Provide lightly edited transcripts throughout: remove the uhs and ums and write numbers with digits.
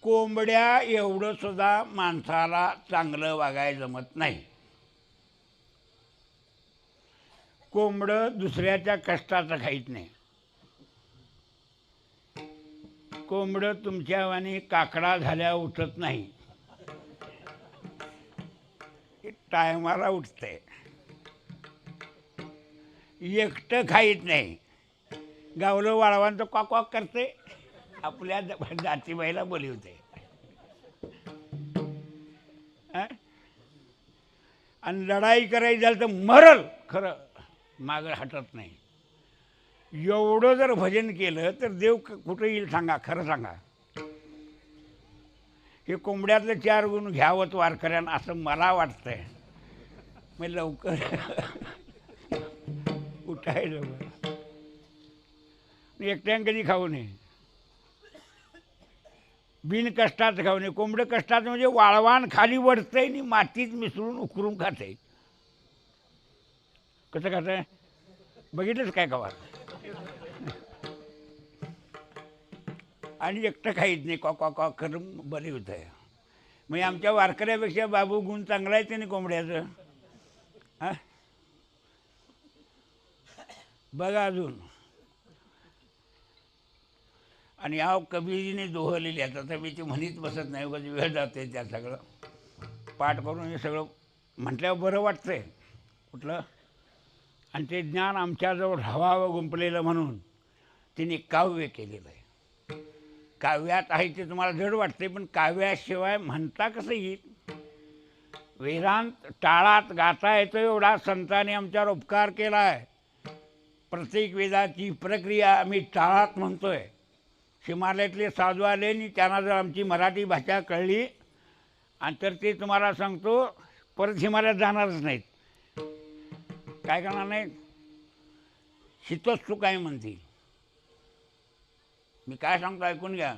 कोंबड्या एवढं सुद्धा माणसाला चांगलं वागायला जमत नाही. कोंबडं दुसऱ्याच्या कष्टाचं खाईत नाही. कोंबडं तुमच्यावानी काकडा झाल्या उठत नाही, टायमाला उठते. एकटं खाईत नाही. गावलं वाळवांचं कॉक कॉक करते, आपल्या जातीबाईला बोलवते. आणि लढाई करायची झाली तर मरल, खरं मागं हटत नाही. एवढं जर भजन केलं तर देव कुठं येईल सांगा, खरं सांगा. हे कोंबड्यातले 4 गुण घ्यावंच वारकऱ्यानं असं मला वाटतंय. मग लवकर उठायला एकट्यानं कधी खाऊ नये, बिन कष्टाचं खाऊ नये. कोंबडं कष्टाचं म्हणजे वाळवान खाली वडतंय आणि मातीत मिसळून उकरून खातंय. कसं खातंय बघितलंच काय कवा. आणि एकटं खाईत नाही, कॉ कॉ करून बरी होत आहे. म्हणजे आमच्या वारकऱ्यापेक्षा बाबू गुण चांगला आहे त्याने कोंबड्याचं. हां बघा अजून. आणि हा कबीरजीने दोहं लिहिली. आता मी ते म्हणीत बसत नाही, उगाच वेळ जाते. त्या सगळं पाठ करून हे सगळं म्हटल्यावर बरं वाटतंय कुठलं. आणि ते ज्ञान आमच्याजवळ राहावं गुंपलेलं म्हणून तिने काव्य केलेलं आहे. काव्यात आहे ते तुम्हाला जड वाटते, पण काव्याशिवाय म्हणता कसं येईल. वेदांत टाळात गाता येतो एवढा संतांनी आमच्यावर उपकार केला आहे. प्रत्येक वेदाची प्रक्रिया आम्ही टाळात म्हणतो आहे. हिमालयातले साधू आले आणि त्यांना जर आमची मराठी भाषा कळली आणि तर ते तुम्हाला सांगतो परत हिमालयात जाणारच नाहीत. काय करणार नाहीत, हितोत्सुक काय म्हणतील. मी काय सांगतो ऐकून घ्या.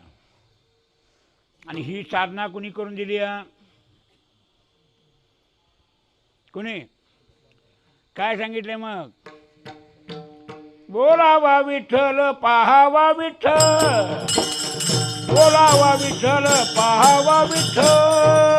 आणि ही साधना कुणी करून दिली आहे, कुणी काय सांगितले मग. बोलावा विठ्ठल पाहावा विठ्ठल, बोलावा विठ्ठल पाहावा विठ्ठल.